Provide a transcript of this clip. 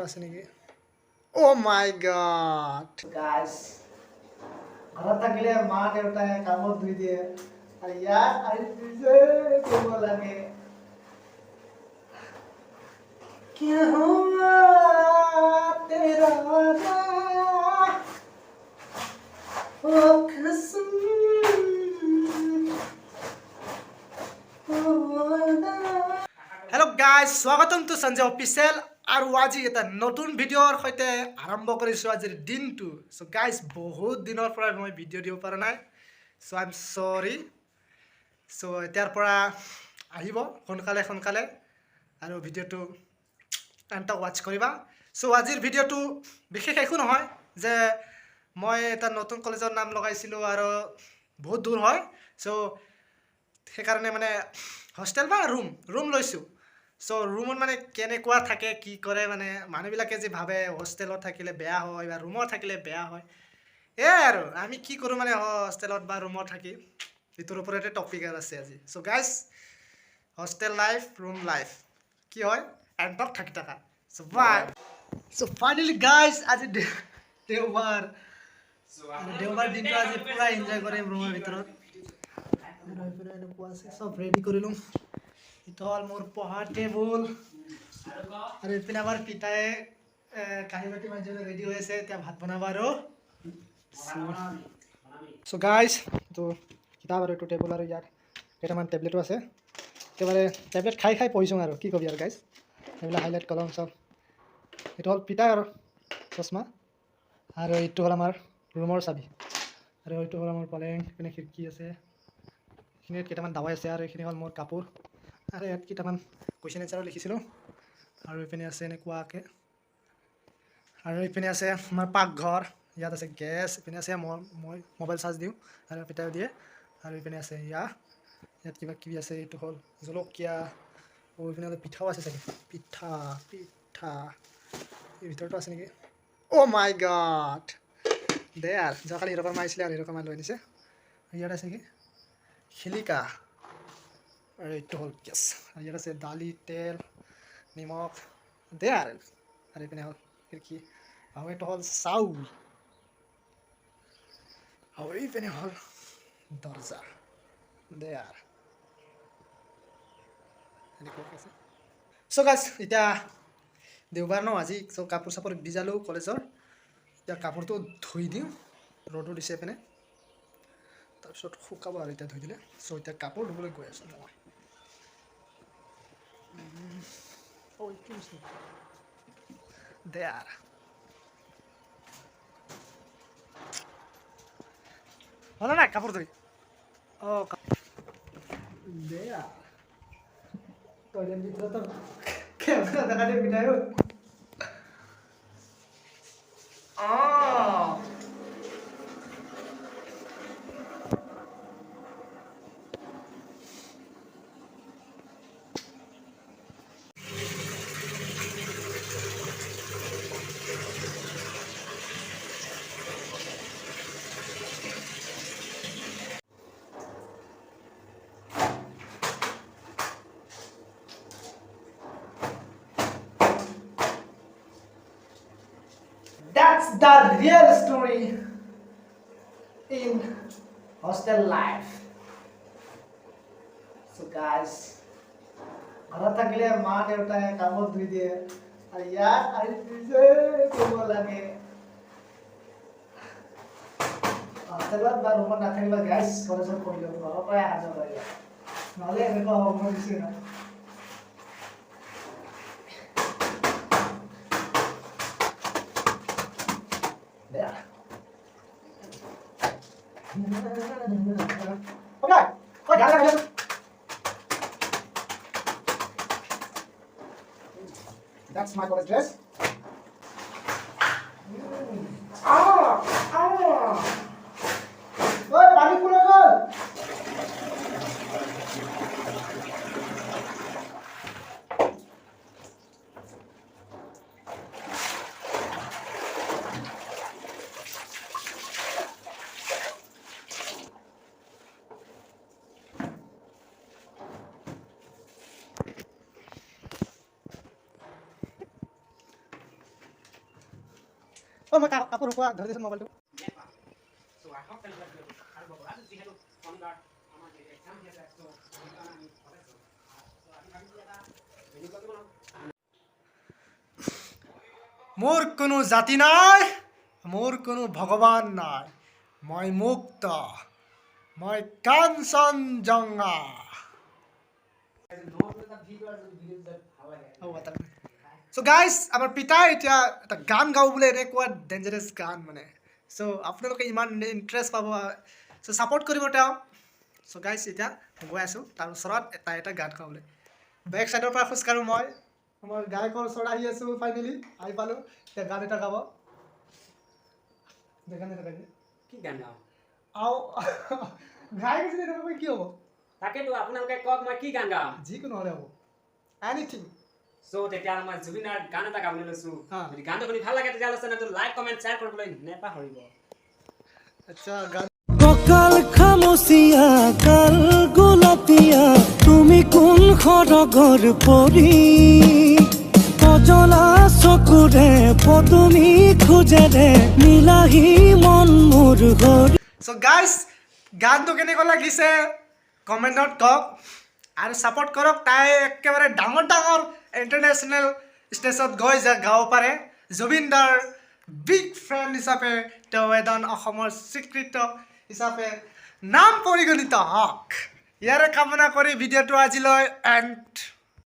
আছে নেকি? Oh my god. Guys, ঘৰত থাকিলে মা দেউতাই কামত ধুই দিয়ে আৰু ইয়াত আহি নিজে কৰিব লাগে क्या हुआ तेरा वादा ओ कसम ओ वादा Hello guys, স্বাগতম to Sanjoy Official আৰু আজি এটা নতুন ভিডিঅ'ৰ সৈতে আৰম্ভ কৰিছোঁ আজিৰ দিনটো। So guys, বহুত দিনৰ পৰা মই ভিডিঅ' দিব পৰা নাই। So I'm sorry. So এতিয়াৰ পৰা আহিব সোনকালে আৰু ভিডিঅ'টো এণ্ড ৱাচ কৰিবা। So আজিৰ ভিডিঅ'টো বিশেষ একো নহয় যে মই এটা নতুন কলেজৰ নাম লগাইছিলোঁ আৰু বহুত দূৰ হয়। So সেইকাৰণে মানে হোষ্টেল বা ৰুম লৈছোঁ। চ' ৰুমত মানে কেনেকুৱা থাকে কি কৰে মানে মানুহবিলাকে যে ভাবে হোষ্টেলত থাকিলে বেয়া হয় বা ৰুমত থাকিলে বেয়া হয়, এয়াই আৰু আমি কি কৰোঁ মানে হোষ্টেলত বা ৰুমত থাকি এইটোৰ ওপৰতে টপিক আছে আজি। So' guys, hostel life room life কি হয় এণ্টক থাকি থাকা। চ' বাই। চ' ফাইনেলি গাইজ আজি দেওবাৰ দিনটো আজি পূৰা এনজয় কৰিম ৰুমৰ ভিতৰত। এনেকুৱা আছে চব ৰেডি কৰিলোঁ। এইটো হ'ল মোৰ পঢ়া টেবুল আৰু এইপিনে আমাৰ পিতায়ে কাঁহী বাতি মাজে ৰেডি হৈ আছে, এতিয়া ভাত বনাব আৰু চ' গাইজ এইটো কিতাপ আৰু এইটো টেবুল আৰু ইয়াত কেইটামান টেবলেটো আছে। একেবাৰে টেবলেট খাই পঢ়িছোঁ আৰু কি কবি আৰু গাইজ, এইবিলাক হাইলাইট কলম চব। এইটো হ'ল পিতাই আৰু চশমা আৰু এইটো হ'ল আমাৰ ৰুমৰ চাবি আৰু এইটো হ'ল আমাৰ পালেং, এইপিনে খিৰিকী আছে, এইখিনিত কেইটামান দাৱাই আছে আৰু এইখিনি হ'ল মোৰ কাপোৰ আৰু ইয়াত কেইটামান কুৱেশ্যন এনচাৰো লিখিছিলোঁ আৰু এইপিনে আছে এনেকুৱাকৈ আৰু এইপিনে আছে আমাৰ পাকঘৰ, ইয়াত আছে গেছ, এইপিনে আছে মই মোবাইল চাৰ্জ দিওঁ আৰু পিতাইও দিয়ে আৰু এইপিনে আছে ইয়াত কিবা কিবি আছে, এইটো হ'ল জলকীয়া, এইপিনে হ'লে পিঠাও আছে চাগে, পিঠা এই ভিতৰতো আছে নেকি? অ' মাই গড, দে আৰু যোৱাকালি হিৰকৰ মাৰিছিলে আৰু হিৰকৰ মাৰ লৈ আনিছে। ইয়াত আছে কি শিলিকা আৰু এইটো হ'ল গেছ আৰু ইয়াত আছে দালি, তেল, নিমখ, দে আৰু এইপিনে হ'ল খিৰিকী আৰু এইটো হ'ল চাউল আৰু এইপিনে হ'ল দৰ্জা, দে আৰু এনেকুৱাকৈ আছে। চ' গাইজ, এতিয়া দেওবাৰ ন আজি, চ' কাপোৰ চাপোৰ ভিজালোঁ কলেজৰ, এতিয়া কাপোৰটো ধুই দিওঁ, ৰ'দো দিছে এইপিনে, তাৰপিছত শুকাব আৰু এতিয়া ধুই দিলে। চ' এতিয়া কাপোৰ ধুবলৈ গৈ আছোঁ মই। দে আৰু হ'ল নাই কাপোৰ ধুই? অঁ দে আৰু টয়লেট ভিতৰতো কেমেৰা দেখা দিয়ে পিঠাইও। অঁ that's the real story in hostel life. So guys, ঘৰত থাকিলে মা দেউতাই কামত ধুই দিয়ে আৰু ইয়াত আহি নিজে কৰিব লাগে। হোষ্টেলত বা ৰুমত নাথাকিবা গাইজ, কলেজত পঢ়িলেও ঘৰৰ পৰাই অহা যোৱা কৰিবা, নহ'লে এনেকুৱা হ'ব মই দিছোঁ না। Okay, that's my college dress. Oi, pani pulo gol. অ' মই কাপোৰ কোৱা ধৰি দিছোঁ মোবাইলটো। মোৰ কোনো জাতি নাই, মোৰ কোনো ভগৱান নাই, মই মুক্ত, মই কাঞ্চনজঙ্ঘা। চ' গাইজ আমাৰ পিতাই এতিয়া এটা গান গাওঁ বোলে, এনেকুৱা ডেঞ্জাৰাছ গান মানে। চ' আপোনালোকে ইমান ইণ্টাৰেষ্ট পাব, চ' ছাপৰ্ট কৰিব তেওঁ। চ' গাইজ এতিয়া গৈ আছোঁ তাৰ ওচৰত এটা গান গাওঁ বোলে। বেক চাইডৰ পৰা খোজকাঢ়োঁ মই গায়কৰ ওচৰত আহি আছোঁ, ফাইনেলি আহি পালোঁ। এতিয়া গান এটা গাব কি গান গাওঁ? আও গাই গৈছিলে এনেকুৱা কি হ'ব? তাকেতো আপোনালোকে কওক মই কি গান গাম? যিকোনো হ'লে হ'ব, এনিথিং। চ' তেতিয়াহ'লে মই জুবিনাৰ গান এটা গাবলৈ লৈছোঁ। হা। যদি গানটো শুনি ভাল লাগে তেতিয়াহ'লে চেনেলটো লাইক কমেণ্ট শ্বেয়াৰ কৰিবলৈ নেপাহৰিব। আচ্ছা গান ককাল খামুচিয়া কাল গোলাপীয়া তুমি কোন খড়গৰ পৰি পজলা চকুৰে পদুমি খোজেৰে মিলাহি মন মোৰ ঘৰ। চ' গাইজ গানটো কেনেকুৱা লাগিছে কমেণ্টত কওক আৰু ছাপৰ্ট কৰক। তাই একেবাৰে ডাঙৰ ডাঙৰ ইণ্টাৰনেশ্যনেল ষ্টেজত গৈ গাব পাৰে। জুবিন দাৰ বিগ ফ্ৰেণ্ড হিচাপে তেওঁ এজন অসমৰ স্বীকৃত হিচাপে নাম পৰিগণিত হওক, ইয়াৰে কামনা কৰি ভিডিঅ'টো আজিলৈ এণ্ড